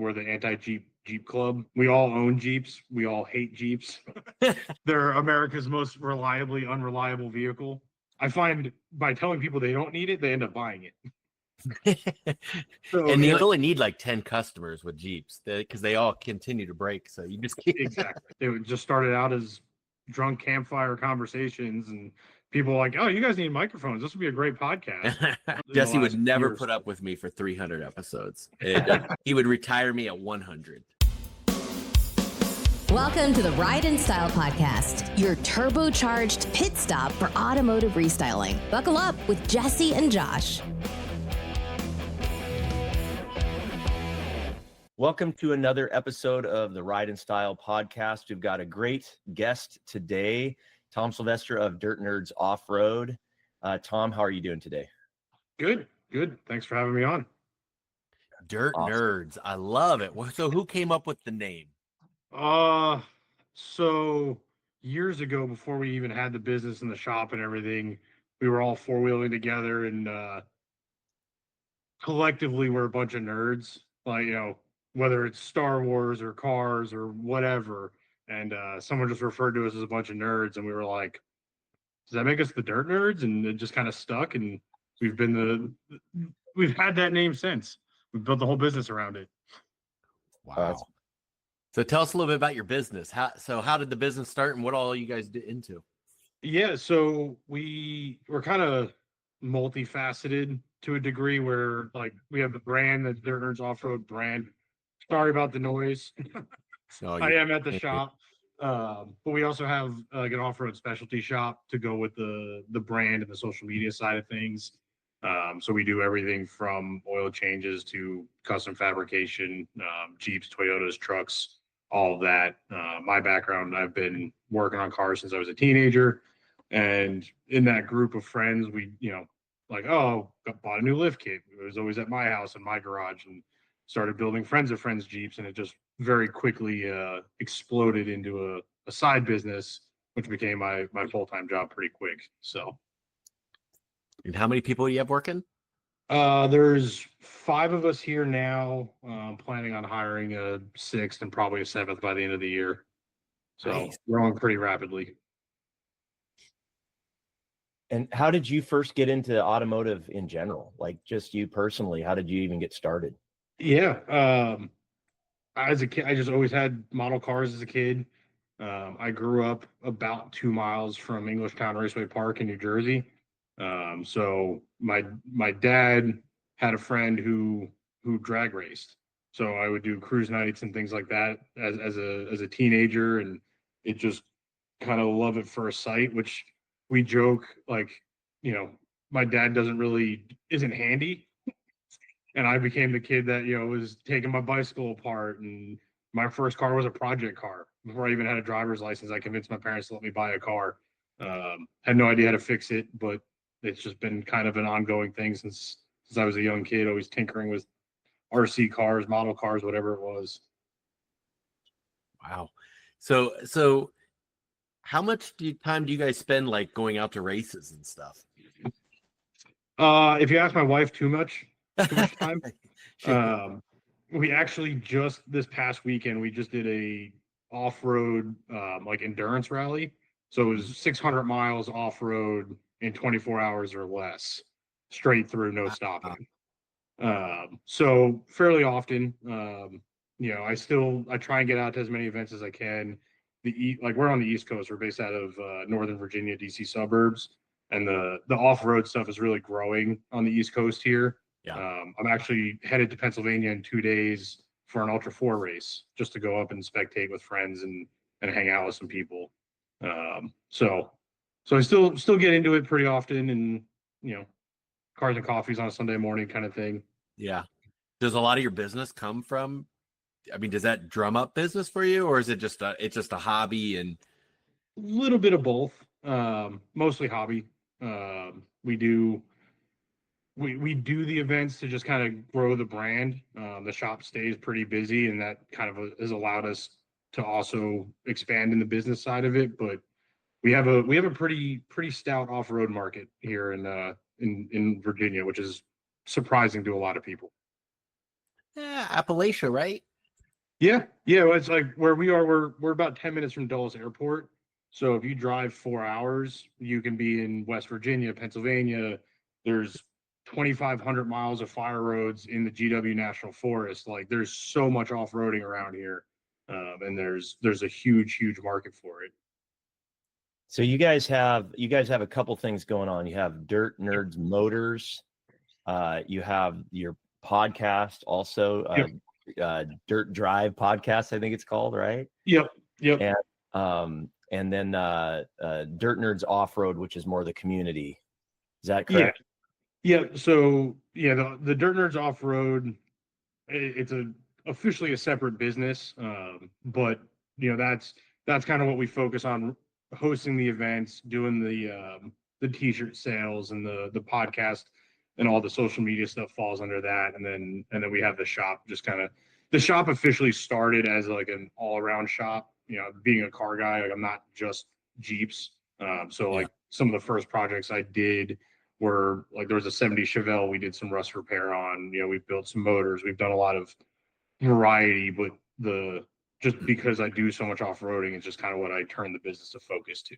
We're the anti-Jeep club. We all own Jeeps. We all hate Jeeps. They're America's most reliably unreliable vehicle. I find by telling people they don't need it, they end up buying it. And you only need like 10 customers with Jeeps because they all continue to break. So you just keep exactly. It just started out as drunk campfire conversations, and people were like, "Oh, you guys need microphones. This would be a great podcast." Jesse would never put up with me for 300 episodes. He would retire me at 100. Welcome to the Ride and Style Podcast, your turbocharged pit stop for automotive restyling. Buckle up with Jesse and Josh. Welcome to another episode of the Ride and Style Podcast. We've got a great guest today, Tom Sylvester of Dirt Nerds Offroad. Tom, how are you doing today? Good. Thanks for having me on. Dirt Nerds. I love it. So who came up with the name? So years ago, before we even had the business and the shop and everything, we were all four-wheeling together, and collectively we're a bunch of nerds, like, whether it's Star Wars or cars or whatever. And someone just referred to us as a bunch of nerds, and we were like, does that make us the Dirt Nerds? And it just kind of stuck, and we've had that name since. We've built the whole business around it. Wow. So tell us a little bit about your business. How did the business start, and what all you guys did into? Yeah, so we're kind of multifaceted to a degree, where like we have the brand, the Dirt Nerds Offroad brand. Sorry about the noise. I am at the shop. But we also have like an off-road specialty shop to go with the brand and the social media side of things. So we do everything from oil changes to custom fabrication, Jeeps, Toyotas, trucks, all of that. My background, I've been working on cars since I was a teenager. And in that group of friends, we, bought a new lift kit. It was always at my house in my garage, and started building friends of friends Jeeps. And it just very quickly exploded into a side business, which became my full-time job pretty quick. So. And how many people do you have working? There's 5 of us here now. Planning on hiring a 6th and probably a 7th by the end of the year. So nice. Growing pretty rapidly. And how did you first get into automotive in general? Like just you personally, how did you even get started? Yeah. As a kid, I just always had model cars as a kid. I grew up about 2 miles from Englishtown Raceway Park in New Jersey. So my dad had a friend who drag raced. So I would do cruise nights and things like that as a teenager, and it just kind of love at first sight, which we joke like, my dad isn't handy. And I became the kid that, was taking my bicycle apart, and my first car was a project car. Before I even had a driver's license, I convinced my parents to let me buy a car. Had no idea how to fix it, but it's just been kind of an ongoing thing since I was a young kid, always tinkering with RC cars, model cars, whatever it was. Wow. So how much time do you guys spend like going out to races and stuff? If you ask my wife, too much time. We actually just this past weekend, we just did a off-road like endurance rally. So it was 600 miles off-road in 24 hours or less, straight through, no stopping. So fairly often, I try and get out to as many events as I can. We're on the East Coast. We're based out of Northern Virginia, DC suburbs, and the off-road stuff is really growing on the East Coast here. Yeah. I'm actually headed to Pennsylvania in 2 days for an Ultra 4 race, just to go up and spectate with friends and hang out with some people. So I still get into it pretty often, and cars and coffees on a Sunday morning kind of thing. Yeah. Does a lot of your business come from? I mean, does that drum up business for you, or is it just a hobby? And a little bit of both. Mostly hobby. We do the events to just kind of grow the brand. The shop stays pretty busy, and that kind of has allowed us to also expand in the business side of it. But we have a pretty stout off-road market here in Virginia, which is surprising to a lot of people. Yeah, Appalachia, right? Yeah, yeah. Well, it's like where we are. We're about 10 minutes from Dulles Airport. So if you drive 4 hours, you can be in West Virginia, Pennsylvania. There's 2,500 miles of fire roads in the GW National Forest. Like there's so much off-roading around here, and there's a huge market for it. So you guys have a couple things going on. You have Dirt Nerds Motors. You have your podcast also. Dirt Drive podcast, I think it's called, right? Yep. And then Dirt Nerds Offroad, which is more the community. Is that correct? Yeah. So yeah, the Dirt Nerds Offroad, it's officially a separate business, but that's kind of what we focus on: hosting the events, doing the t-shirt sales, and the podcast, and all the social media stuff falls under that. And then we have the shop. The shop officially started as like an all-around shop. Being a car guy, like I'm not just Jeeps. So like some of the first projects I did were like there was a 70 Chevelle we did some rust repair on. We've built some motors. We've done a lot of variety, but just because I do so much off-roading, it's just kind of what I turn the business to focus to.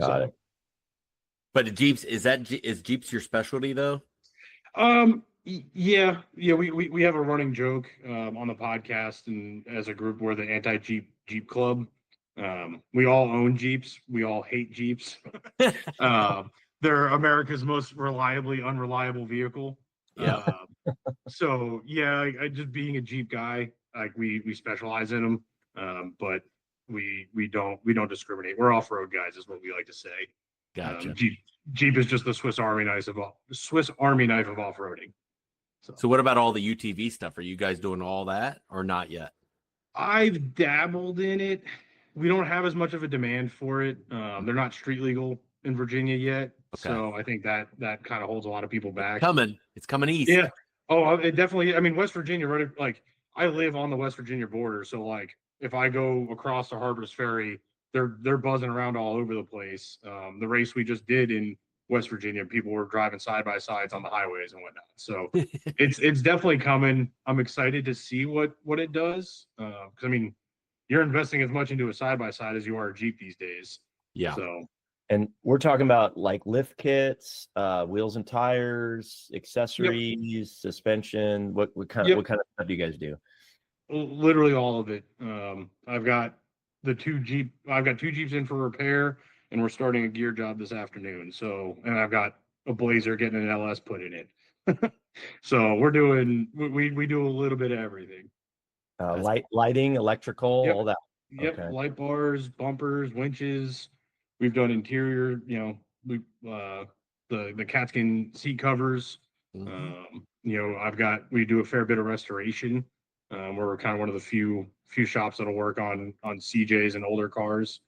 Got it. But Jeeps, is Jeeps your specialty though? Yeah. We have a running joke on the podcast, and as a group, we're the anti-Jeep club. We all own Jeeps. We all hate Jeeps. They're America's most reliably unreliable vehicle. Yeah. So yeah, I just being a Jeep guy, like we specialize in them, but we don't discriminate. We're off-road guys, is what we like to say. Gotcha. Jeep is just the Swiss Army knife of off-roading. So what about all the UTV stuff? Are you guys doing all that or not yet? I've dabbled in it. We don't have as much of a demand for it. They're not street legal in Virginia yet. Okay. So I think that kind of holds a lot of people back. It's coming east. Yeah. Oh, it definitely. I mean, West Virginia, right? Like I live on the West Virginia border. So like if I go across the Harper's Ferry, they're buzzing around all over the place. The race we just did in West Virginia, people were driving side by sides on the highways and whatnot. So it's definitely coming. I'm excited to see what it does. Because I mean, you're investing as much into a side by side as you are a Jeep these days. Yeah. So. And we're talking about like lift kits, wheels and tires, accessories, suspension. What kind of stuff do you guys do? Literally all of it. I've got two Jeeps in for repair, and we're starting a gear job this afternoon. So, and I've got a Blazer getting an LS put in it. So we do a little bit of everything. Lighting, electrical, all that. Yep. Okay. Light bars, bumpers, winches. We've done interior, the catskin seat covers. Mm-hmm. We do a fair bit of restoration. We're kind of one of the few shops that'll work on CJs and older cars.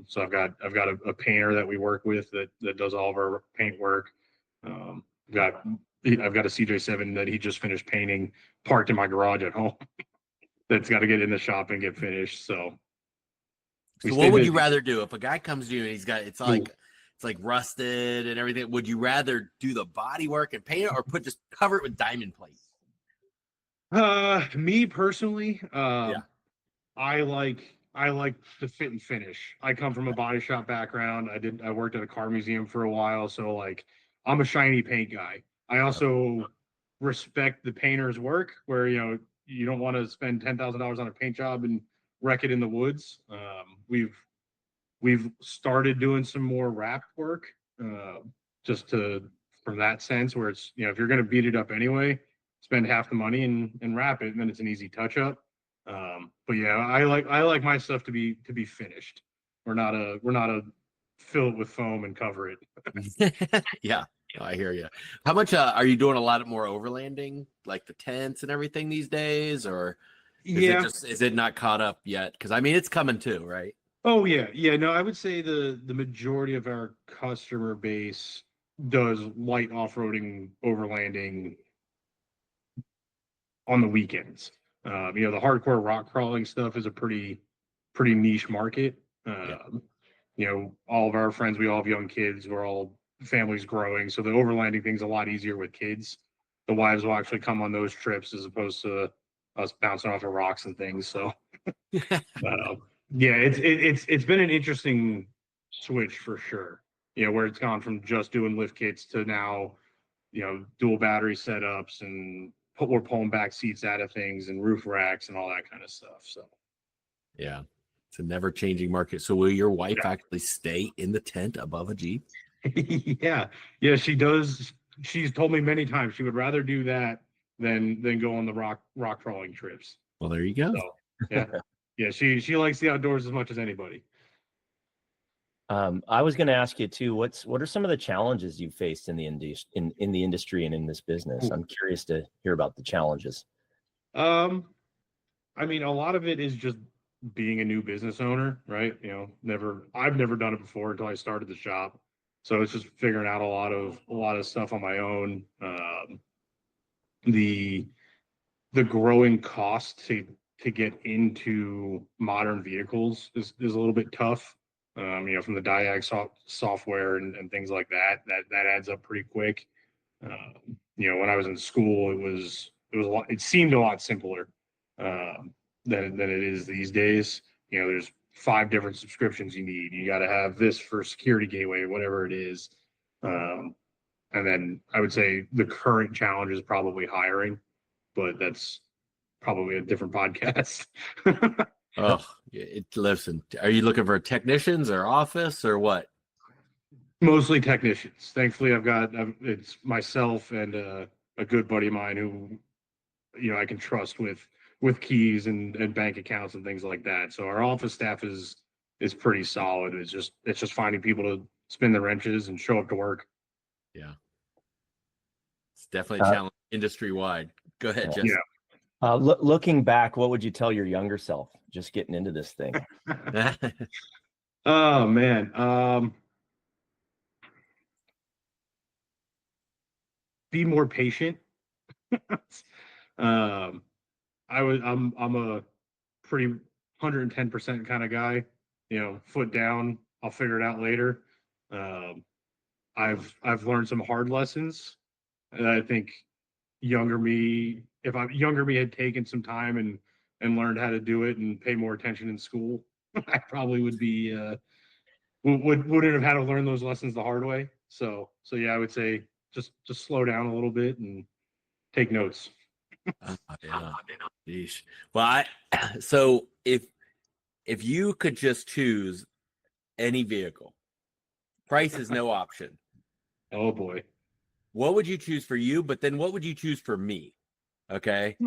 So I've got a painter that we work with that does all of our paint work. I've got a CJ7 that he just finished painting, parked in my garage at home. That's got to get in the shop and get finished. So what would you rather do if a guy comes to you and it's like rusted and everything? Would you rather do the body work and paint it, or just cover it with diamond plate? Me personally, I like the fit and finish. I come from a body shop background. I worked at a car museum for a while, so like I'm a shiny paint guy. I also respect the painter's work, where you don't want to spend $10,000 on a paint job and wreck it in the woods. We've started doing some more wrap work, from that sense where it's, if you're going to beat it up anyway, spend half the money and wrap it, and then it's an easy touch up. But yeah, I like my stuff to be finished. We're not a fill it with foam and cover it. Yeah. I hear you. How much are you doing a lot more overlanding, like the tents and everything these days, or is it not caught up yet? Because I mean, it's coming too, right? Oh yeah. No, I would say the majority of our customer base does light off-roading, overlanding on the weekends. The hardcore rock crawling stuff is a pretty niche market. All of our friends, we all have young kids. We're all families growing, so the overlanding thing's a lot easier with kids. The wives will actually come on those trips as opposed to us bouncing off of rocks and things. So yeah, it's been an interesting switch for sure. You know, where it's gone from just doing lift kits to now, you know, dual battery setups and we're pulling back seats out of things and roof racks and all that kind of stuff. So yeah, it's a never changing market. So will your wife actually stay in the tent above a Jeep? yeah, she does. She's told me many times she would rather do that than go on the rock crawling trips. Well, there you go. So, yeah, she likes the outdoors as much as anybody. I was going to ask you too. What are some of the challenges you faced in the industry and in this business? I'm curious to hear about the challenges. I mean, a lot of it is just being a new business owner, right? You know, I've never done it before until I started the shop, so it's just figuring out a lot of stuff on my own. The growing cost to get into modern vehicles is a little bit tough. You know, from the diag software and things like that adds up pretty quick. You know, when I was in school, it seemed a lot simpler than it is these days. You know, there's 5 different subscriptions you need. You got to have this for security gateway, whatever it is. And then I would say the current challenge is probably hiring, but that's probably a different podcast. Oh, listen, are you looking for technicians or office or what? Mostly technicians. Thankfully, it's myself and a good buddy of mine who, you know, I can trust with keys and bank accounts and things like that. So our office staff is pretty solid. It's just finding people to spin the wrenches and show up to work. Yeah, it's definitely a challenge industry wide. Go ahead, Jesse. Yeah. Looking back, what would you tell your younger self just getting into this thing? Oh man, be more patient. I'm a pretty 110% kind of guy. You know, foot down, I'll figure it out later. I've learned some hard lessons, and I think younger me had taken some time and learned how to do it and pay more attention in school, I probably would be wouldn't have had to learn those lessons the hard way. So yeah, I would say just slow down a little bit and take notes. Yeah. Yeesh. Well, so if you could just choose any vehicle, price is no option. Oh boy. What would you choose for you? But then what would you choose for me? Okay.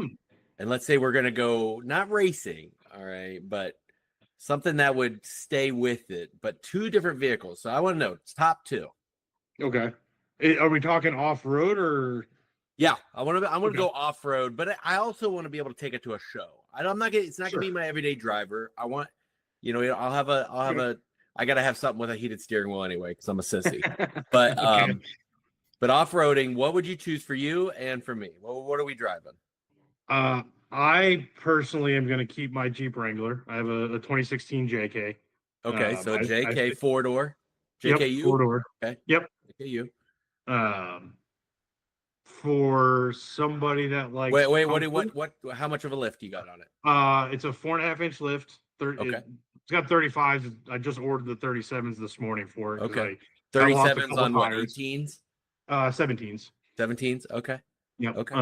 And let's say we're going to go not racing. All right. But something that would stay with it, but 2 different vehicles. So I want to know top 2. Okay. Are we talking off-road or? Yeah, I want to go off-road, but I also want to be able to take it to a show. It's not going to be my everyday driver. I want, you know, I got to have something with a heated steering wheel anyway, because I'm a sissy. But, Okay. But off-roading, what would you choose for you and for me? What are we driving? I personally am going to keep my Jeep Wrangler. I have a 2016 JK. Okay, so JK 4-door. Yep, JKU? 4-door. Okay. Yep. JKU. For somebody that likes what how much of a lift you got on it? It's a 4.5-inch lift. Okay. It's got 35s. I just ordered the 37s this morning for it. Okay. 37s on what, 18s? 17s. 17s. Okay. Yep. Okay.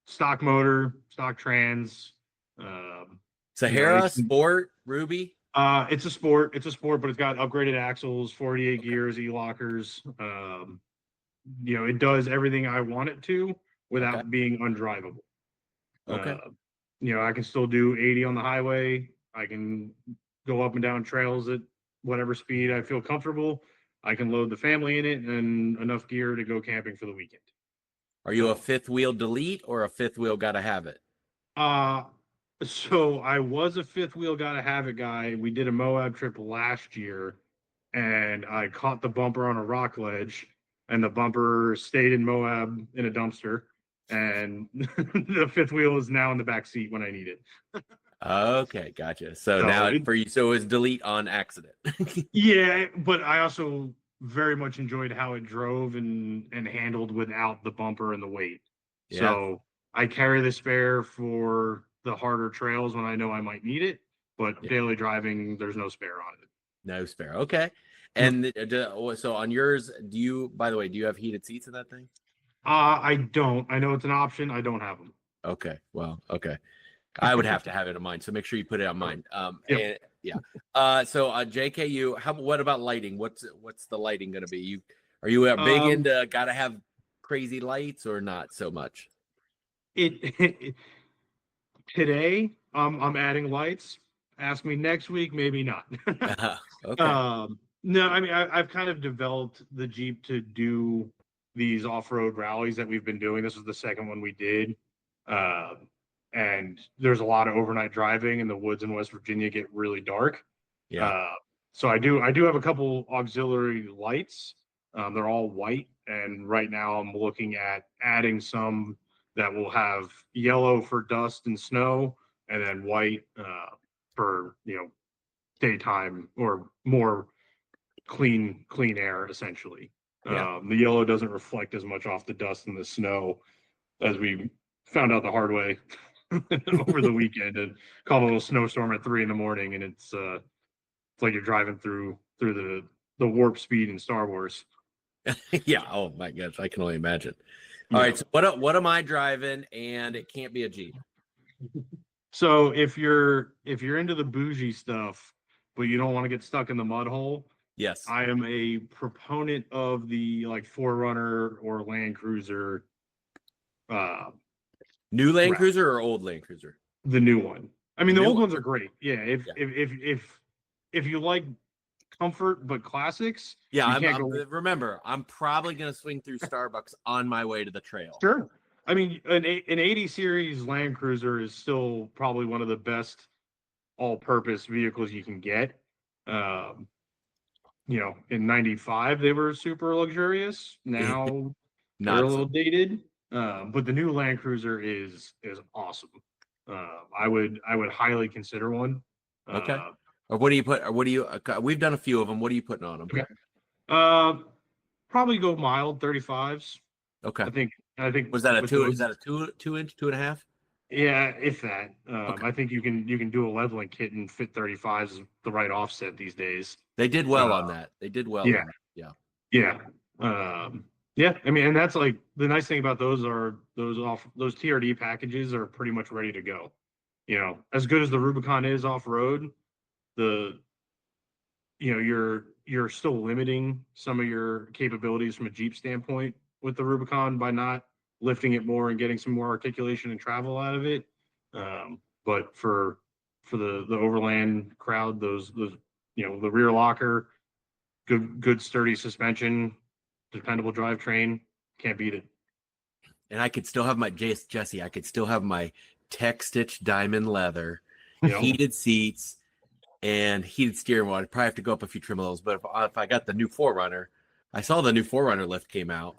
Stock motor, stock trans. Sahara, Sport, Ruby. It's a sport, but it's got upgraded axles, 48 gears, e-lockers. You know, it does everything I want it to without being undrivable. Okay. You know, I can still do 80 on the highway. I can go up and down trails at whatever speed I feel comfortable. I can load the family in it and enough gear to go camping for the weekend. Are you a 5th wheel delete or a 5th wheel gotta have it? So I was a 5th wheel gotta have it guy. We did a Moab trip last year and I caught the bumper on a rock ledge and the bumper stayed in Moab in a dumpster. And the 5th wheel is now in the back seat when I need it. Okay, gotcha. So now for you, so it's delete on accident. Yeah, but I also very much enjoyed how it drove and handled without the bumper and the weight. Yeah. So I carry the spare for the harder trails when I know I might need it, but daily driving, there's no spare on it. No spare. Okay. And so on yours, by the way, do you have heated seats in that thing? I don't. I know it's an option. I don't have them. Okay. Well, okay. I would have to have it on mine, so make sure you put it on mine. Yep. So JKU, what about lighting? What's the lighting going to be? Are you big into got to have crazy lights or not so much? Today, I'm adding lights. Ask me next week, maybe not. Okay. No, I mean I've kind of developed the Jeep to do these off-road rallies that we've been doing. This was the second one we did. And there's a lot of overnight driving, and the woods in West Virginia get really dark. Yeah. So I do have a couple auxiliary lights. They're all white, and right now I'm looking at adding some that will have yellow for dust and snow, and then white for daytime or more clean air, essentially. Yeah. The yellow doesn't reflect as much off the dust and the snow, as we found out the hard way over the weekend, and caught a little snowstorm at 3 a.m, and it's like you're driving through the warp speed in Star Wars. Yeah. Oh my gosh, I can only imagine. All right. So what am I driving? And it can't be a Jeep. So if you're into the bougie stuff, but you don't want to get stuck in the mud hole, Yes. I am a proponent of the like 4Runner or Land Cruiser. New Land Cruiser or old Land Cruiser? The new one. I mean, the old ones are great. Yeah. If you like comfort but classics, yeah. Remember, I'm probably gonna swing through Starbucks on my way to the trail. Sure. I mean, an 80 series Land Cruiser is still probably one of the best all-purpose vehicles you can get. In 95 they were super luxurious. Now they're a little dated. But the new Land Cruiser is awesome. I would highly consider one. Okay. Or what do you put? Or what do you? We've done a few of them. What are you putting on them? Okay. Probably go mild 35s. Okay. I think was that a two? Is that a 2-inch, 2.5? Yeah, if that. I think you can do a leveling kit and fit 35s the right offset these days. They did well on that. They did well. Yeah. On that. Yeah. Yeah. I mean, and that's like the nice thing about those TRD packages are pretty much ready to go. As good as the Rubicon is off road, you're still limiting some of your capabilities from a Jeep standpoint with the Rubicon by not lifting it more and getting some more articulation and travel out of it. But for the overland crowd, those the rear locker, good sturdy suspension, dependable drivetrain, can't beat it. And I could still have my Jesse. I could still have my tech stitch diamond leather, heated seats, and heated steering wheel. I'd probably have to go up a few trim levels. But if I got the new 4Runner, I saw the new 4Runner lift came out.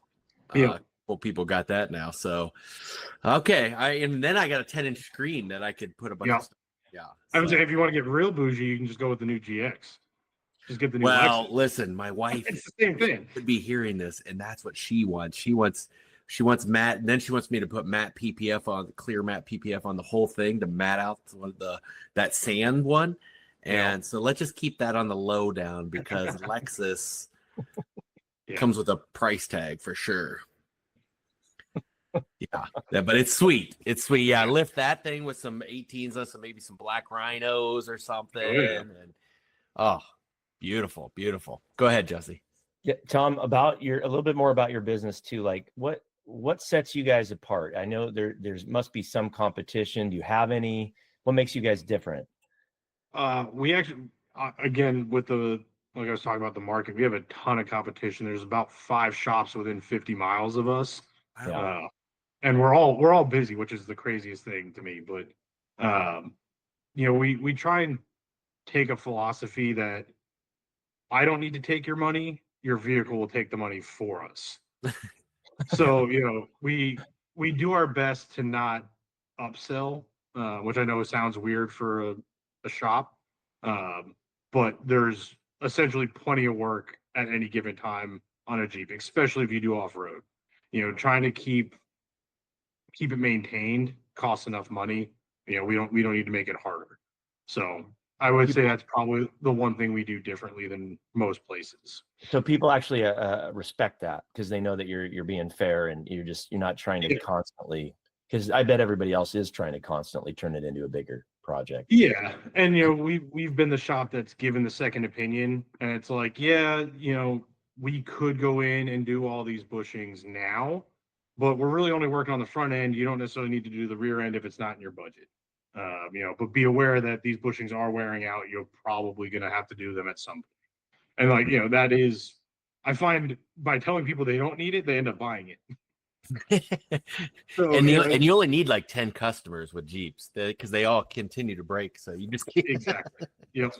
Well, people got that now. So, okay. And then I got a 10-inch screen that I could put a bunch of stuff. Yeah. I would say if you want to get real bougie, you can just go with the new GX. Just get the new Lexus. Listen, my wife it's the same thing. Could be hearing this, and that's what she wants. She wants matte, and then she wants me to put matte PPF on, clear matte PPF on the whole thing to matte out that sand one. And so let's just keep that on the low down because Lexus comes with a price tag for sure. Yeah, but it's sweet. It's sweet. Yeah, lift that thing with some 18s on maybe some black rhinos or something. And beautiful. Go ahead, Jesse. Yeah, Tom, a little bit more about your business too. Like what sets you guys apart? I know there's must be some competition. Do you have any? What makes you guys different? We actually, again, with like I was talking about the market, we have a ton of competition. There's about 5 shops within 50 miles of us. And we're all busy, which is the craziest thing to me. But, we try and take a philosophy that I don't need to take your money. Your vehicle will take the money for us. So, we do our best to not upsell, which I know sounds weird for a shop. But there's essentially plenty of work at any given time on a Jeep, especially if you do off-road. Trying to keep keep it maintained costs enough money. You know, we don't need to make it harder. So I would say that's probably the one thing we do differently than most places. So people actually respect that because they know that you're being fair and you're not trying to constantly, because I bet everybody else is trying to constantly turn it into a bigger project. Yeah, and you know, we've been the shop that's given the second opinion, and it's like, yeah, you know, we could go in and do all these bushings now, but we're really only working on the front end. You don't necessarily need to do the rear end if it's not in your budget. You know, but be aware that these bushings are wearing out. You're probably going to have to do them at some point. And like, you know, that is, I find by telling people they don't need it, they end up buying it. So, and you only need like 10 customers with Jeeps because they all continue to break. So you just keep exactly. Yep.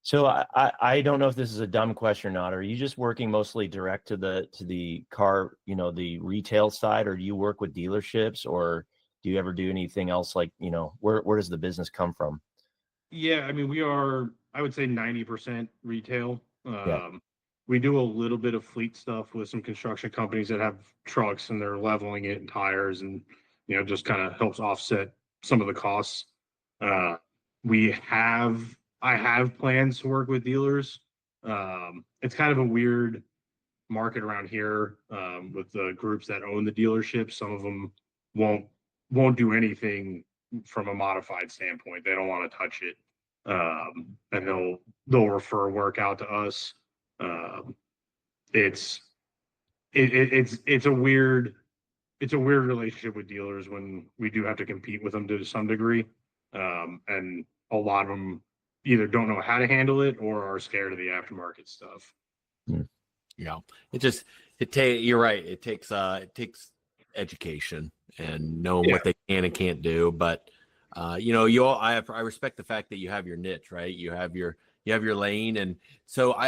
So I don't know if this is a dumb question or not. Are you just working mostly direct to the car, you know, the retail side, or do you work with dealerships, or do you ever do anything else? Like, you know, where does the business come from? Yeah, I mean, we are, I would say 90% retail. Yeah. We do a little bit of fleet stuff with some construction companies that have trucks and they're leveling it and tires, and, you know, just kind of helps offset some of the costs. I have plans to work with dealers. It's kind of a weird market around here with the groups that own the dealerships. Some of them won't do anything from a modified standpoint. They don't want to touch it, and they'll refer work out to us. It's a weird relationship with dealers when we do have to compete with them to some degree, and a lot of them either don't know how to handle it or are scared of the aftermarket stuff. Yeah, you're right. It takes education and knowing what they can and can't do. But you know, I respect the fact that you have your niche, right? You have your lane, and so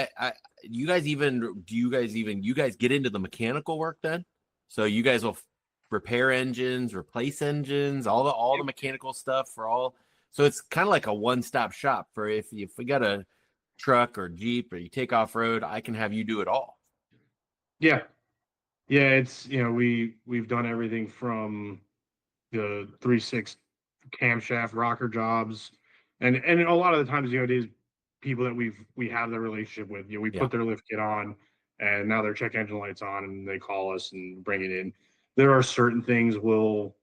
you guys get into the mechanical work then? So you guys will repair engines, replace engines, all the mechanical stuff for all. So it's kind of like a one-stop shop for if we got a truck or Jeep or you take off road, I can have you do it all. Yeah. It's, you know, we've done everything from the 3/6 camshaft rocker jobs, and a lot of the times, you know, these people that we have the relationship with, you know, we put their lift kit on, and now their check engine light's on, and they call us and bring it in. There are certain things we'll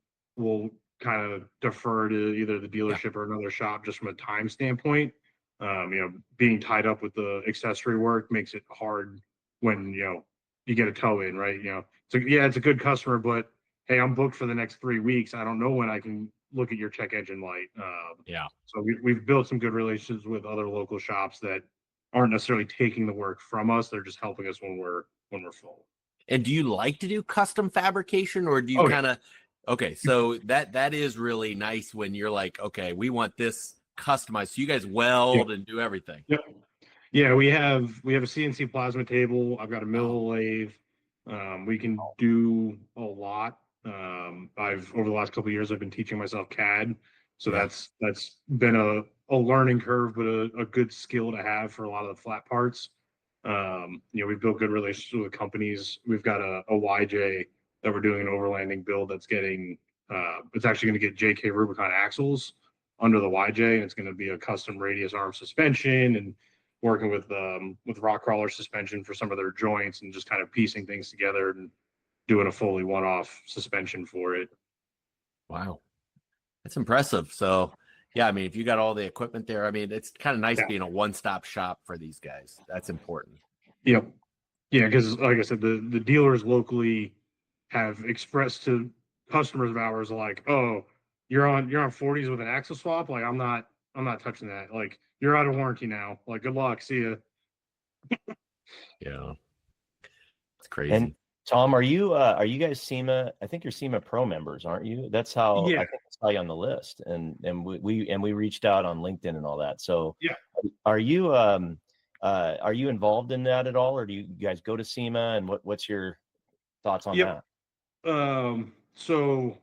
kind of defer to either the dealership or another shop just from a time standpoint. You know, being tied up with the accessory work makes it hard when, you know, you get a tow in, right? You know, so yeah, it's a good customer, but hey, I'm booked for the next 3 weeks. I don't know when I can look at your check engine light. So we've built some good relationships with other local shops that aren't necessarily taking the work from us. They're just helping us when we're full. And do you like to do custom fabrication, or do you kind of? Okay, so that is really nice when you're like, okay, we want this customized. So you guys weld and do everything. Yep. Yeah, we have a CNC plasma table. I've got a mill lathe. We can do a lot. Over the last couple of years, I've been teaching myself CAD, so that's been a learning curve, but a good skill to have for a lot of the flat parts. You know, we've built good relationships with companies. We've got a YJ that we're doing an overlanding build that's getting. It's actually going to get JK Rubicon axles under the YJ, and it's going to be a custom radius arm suspension, and working with rock crawler suspension for some of their joints, and just kind of piecing things together and doing a fully one-off suspension for it. Wow, that's impressive. So yeah, I mean, if you got all the equipment there, I mean, it's kind of nice being a one-stop shop for these guys. That's important. Yep. Yeah, because like I said, the dealers locally have expressed to customers of ours like, oh, you're on 40s with an axle swap. Like, I'm not touching that. Like, you're out of warranty now. Like, good luck. See ya. Yeah. It's crazy. And Tom, are you guys SEMA? I think you're SEMA Pro members, aren't you? That's how I think I saw you on the list, and we reached out on LinkedIn and all that. So are you involved in that at all, or do you guys go to SEMA, and what's your thoughts on that? So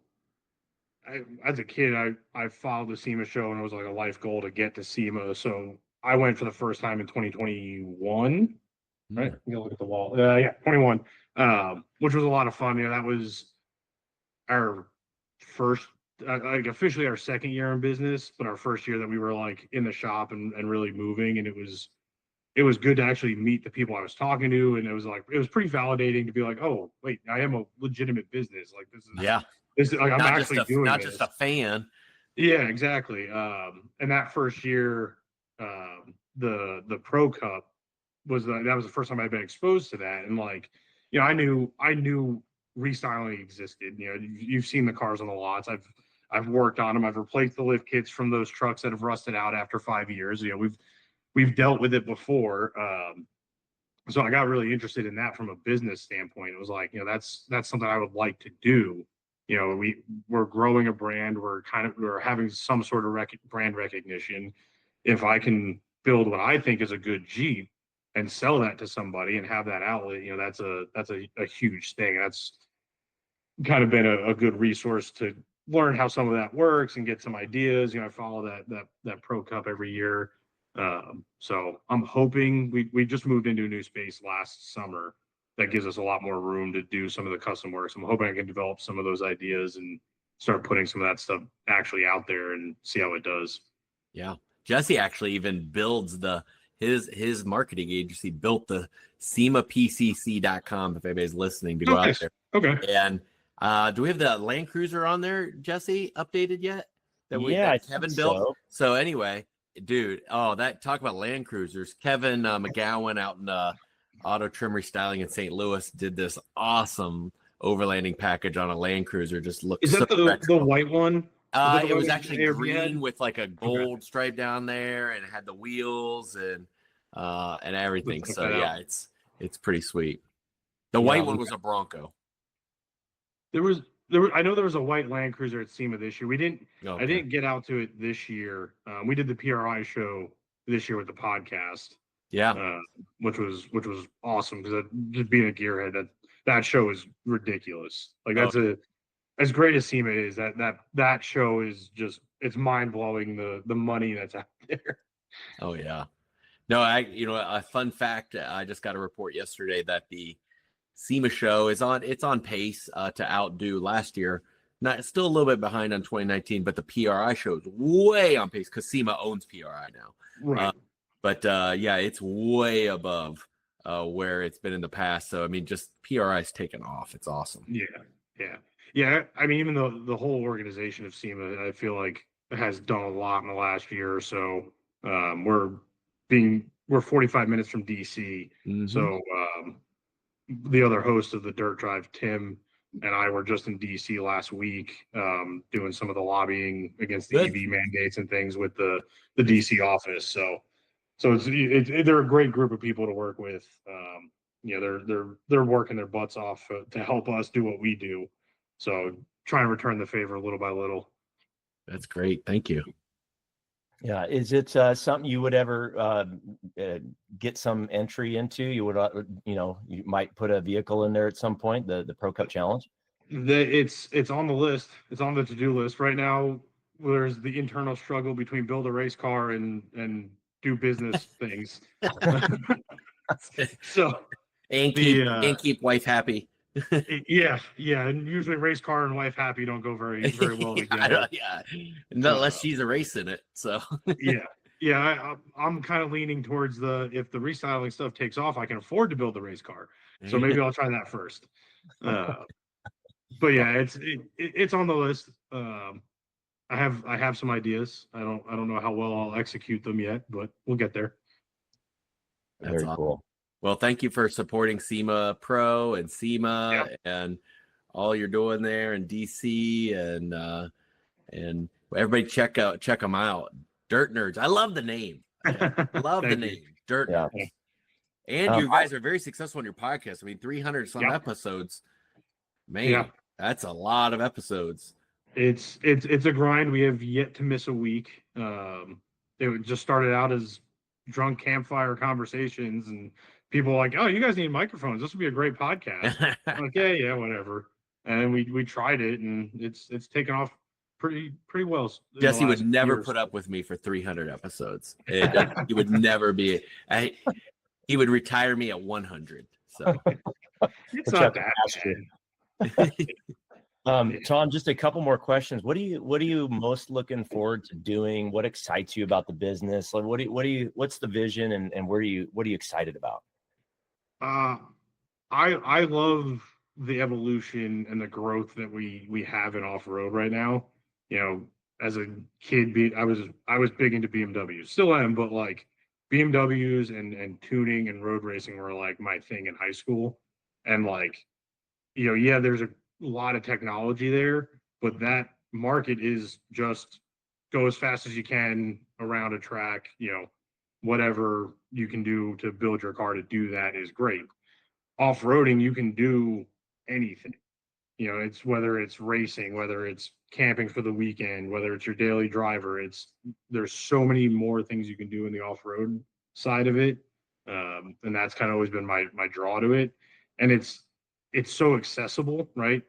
as a kid, I followed the SEMA show, and it was like a life goal to get to SEMA. So I went for the first time in 2021. Right? You look at the wall. 21. Which was a lot of fun. You know, that was our first, like officially our second year in business, but our first year that we were like in the shop and really moving. And it was good to actually meet the people I was talking to. And it was pretty validating to be like, oh, wait, I am a legitimate business. Like this is like, I'm not actually doing not this. just a fan. Yeah, exactly. And that first year, the Pro Cup that was the first time I'd been exposed to that. And like, you know, I knew restyling existed. You know, you've seen the cars on the lots. I've worked on them. I've replaced the lift kits from those trucks that have rusted out after 5 years. You know, we've dealt with it before. So I got really interested in that from a business standpoint. It was like, you know, that's something I would like to do. You know, we're growing a brand. We're having some sort of brand recognition. If I can build what I think is a good Jeep and sell that to somebody and have that outlet, you know, that's a huge thing. That's kind of been a good resource to learn how some of that works and get some ideas. You know, I follow that Pro Cup every year. So I'm hoping we just moved into a new space last summer that gives us a lot more room to do some of the custom work. So I'm hoping I can develop some of those ideas and start putting some of that stuff actually out there and see how it does. Yeah. Jesse actually even builds his marketing agency built the SEMAPCC.com if anybody's listening to go out there. Okay. And do we have the Land Cruiser on there, Jesse, updated yet? That Kevin built. So anyway, dude, talk about Land Cruisers. Kevin McGowan out in Auto Trim Restyling in St. Louis did this awesome overlanding package on a Land Cruiser. Just looks. Is that the white one? It was actually green with like a gold stripe down there, and it had the wheels and everything. So yeah, it's pretty sweet. The white one was a Bronco. I know there was a white Land Cruiser at SEMA this year. I didn't get out to it this year. We did the PRI show this year with the podcast. Yeah. Which was awesome because just being a gearhead, that show is ridiculous. Like as great as SEMA is, that show is just, it's mind blowing the money that's out there. Oh yeah. No, a fun fact, I just got a report yesterday that the SEMA show is on pace to outdo last year. Not still a little bit behind on 2019, but the PRI show is way on pace because SEMA owns PRI now. Right. But yeah, it's way above where it's been in the past. So I mean, just PRI's taken off. It's awesome. Yeah. I mean, even though the whole organization of SEMA, I feel like has done a lot in the last year or so. We're 45 minutes from DC. Mm-hmm. So the other host of the Dirt Drive, Tim, and I were just in DC last week doing some of the lobbying against the EV mandates and things with the DC office. So they're a great group of people to work with. You know, they're working their butts off to help us do what we do. So try and return the favor little by little. That's great. Thank you. Yeah. Is it something you would ever get some entry into? You would, you might put a vehicle in there at some point, the Pro Cup Challenge? It's on the list. It's on the to-do list right now. There's the internal struggle between build a race car and do business things. So and keep wife happy. Yeah, and usually race car and wife happy don't go very well together. Unless she's a race in it. So I'm kind of leaning towards if the restyling stuff takes off, I can afford to build the race car. So maybe I'll try that first. But yeah, it's on the list. I have some ideas. I don't know how well I'll execute them yet, but we'll get there. That's very cool. Well, thank you for supporting SEMA Pro and SEMA and all you're doing there in DC and everybody check them out. Dirt Nerds. I love the name. I love the name. Dirt Nerds. And you guys are very successful on your podcast. I mean, 300 some episodes. Man, that's a lot of episodes. It's a grind. We have yet to miss a week. It just started out as drunk campfire conversations and people were like, oh, you guys need microphones. This would be a great podcast. I'm like, yeah, whatever. And we tried it and it's taken off pretty well. Jesse would never put up with me for 300 episodes. He would never be. He would retire me at 100. So it's not that bad. Tom, just a couple more questions. What are you most looking forward to doing? What excites you about the business? Like, what's the vision, and what are you excited about? I love the evolution and the growth that we have in off-road right now. You know, as a kid, I was big into BMWs, still am, but like BMWs and tuning and road racing were like my thing in high school. And like, you know, yeah, there's a lot of technology there, but that market is just go as fast as you can around a track, you know, whatever you can do to build your car to do that is great. Off-roading, you can do anything. You know, it's whether it's racing, whether it's camping for the weekend, whether it's your daily driver, there's so many more things you can do in the off-road side of it. And that's kind of always been my draw to it. And it's so accessible, right?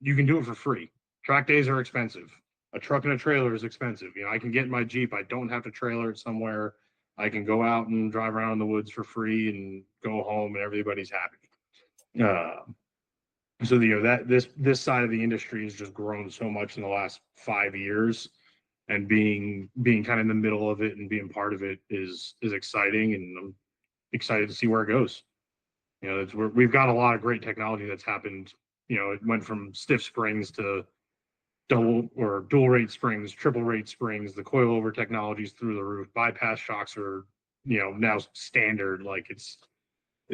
You can do it for free. Track days are expensive. A truck and a trailer is expensive. You know, I can get in my Jeep. I don't have to trailer it somewhere. I can go out and drive around in the woods for free and go home and everybody's happy. So you know that this side of the industry has just grown so much in the last 5 years, and being kind of in the middle of it and being part of it is exciting, and I'm excited to see where it goes. You know, we've got a lot of great technology that's happened. You know, it went from stiff springs to dual rate springs, triple rate springs. The coilover technologies through the roof. Bypass shocks are, you know, now standard. Like it's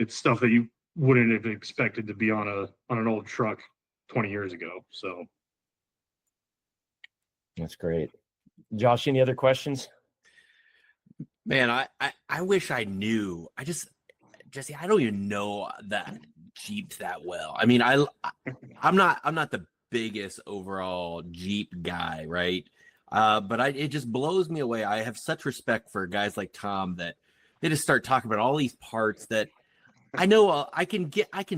stuff that you wouldn't have expected to be on an old truck 20 years ago. So that's great. Josh, any other questions? Man, I wish I knew. Jesse, I don't even know that Jeep that well. I mean, I'm not the biggest overall Jeep guy, right? But it just blows me away. I have such respect for guys like Tom that they just start talking about all these parts that I know I can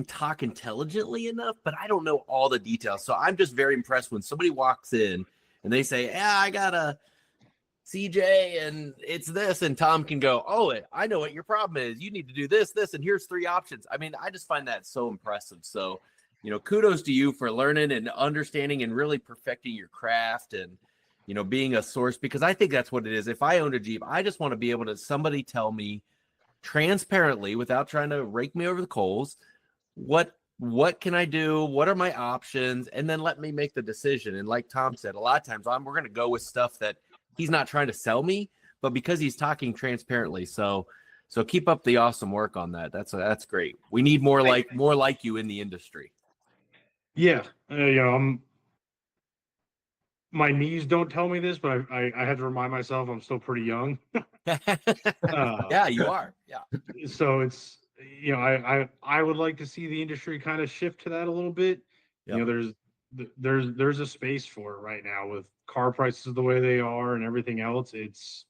talk intelligently enough, but I don't know all the details. So I'm just very impressed when somebody walks in and they say, "Yeah, I got a CJ and it's this," and Tom can go, "Oh, I know what your problem is. You need to do this, and here's 3 options." I mean, I just find that so impressive. So, you know, kudos to you for learning and understanding and really perfecting your craft and, you know, being a source, because I think that's what it is. If I owned a Jeep, I just want to be able to somebody tell me transparently without trying to rake me over the coals, what can I do? What are my options? And then let me make the decision. And like Tom said, a lot of times we're going to go with stuff that he's not trying to sell me, but because he's talking transparently. So keep up the awesome work on that. That's great. We need more like you in the industry. Yeah. You know, my knees don't tell me this, but I had to remind myself I'm still pretty young. Yeah, you are. Yeah. So it's, you know, I would like to see the industry kind of shift to that a little bit. Yep. You know, there's a space for it right now with car prices the way they are and everything else. It's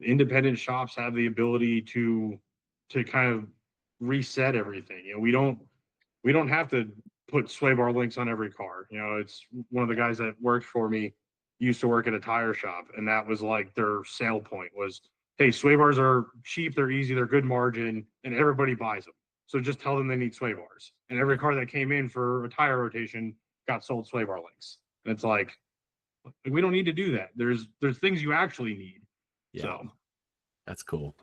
independent shops have the ability to kind of reset everything. You know, we don't have to put sway bar links on every car. You know, it's one of the guys that worked for me used to work at a tire shop, and that was like their sale point was, hey, sway bars are cheap, they're easy, they're good margin, and everybody buys them. So just tell them they need sway bars. And every car that came in for a tire rotation got sold sway bar links. And it's like, we don't need to do that. There's things you actually need. Yeah. So that's cool.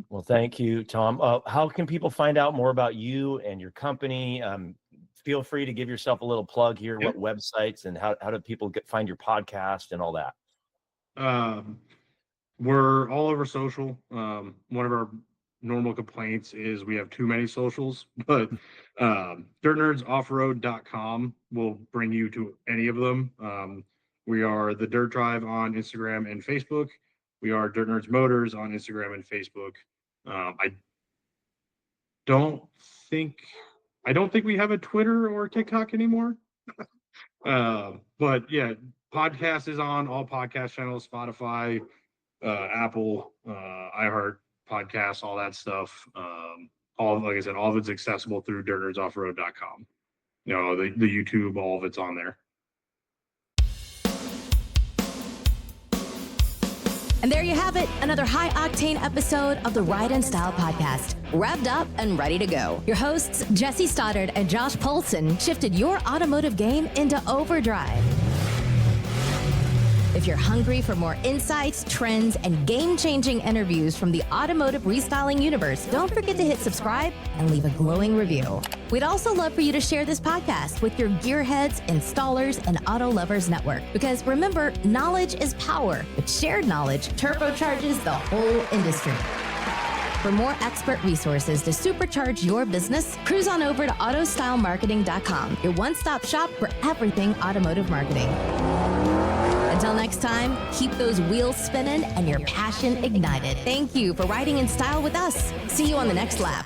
Well, thank you, Tom. How can people find out more about you and your company? Feel free to give yourself a little plug here. Yep. What websites and how do people find your podcast and all that? We're all over social. One of our normal complaints is we have too many socials, but dirtnerdsoffroad.com will bring you to any of them. We are the Dirt Drive on Instagram and Facebook. We are Dirt Nerds Motors on Instagram and Facebook. I don't think we have a Twitter or TikTok anymore. But yeah, podcast is on all podcast channels, Spotify, Apple, iHeart Podcasts, all that stuff. Like I said, all of it's accessible through dirtnerdsoffroad.com. You know, the YouTube, all of it's on there. And there you have it, another high-octane episode of the Ride and Style podcast, revved up and ready to go. Your hosts, Jesse Stoddard and Josh Poulson, shifted your automotive game into overdrive. If you're hungry for more insights, trends, and game-changing interviews from the automotive restyling universe, don't forget to hit subscribe and leave a glowing review. We'd also love for you to share this podcast with your gearheads, installers, and auto lovers network. Because remember, knowledge is power, but shared knowledge turbocharges the whole industry. For more expert resources to supercharge your business, cruise on over to autostylemarketing.com, your one-stop shop for everything automotive marketing. Until next time, keep those wheels spinning and your passion ignited. Thank you for riding in style with us. See you on the next lap.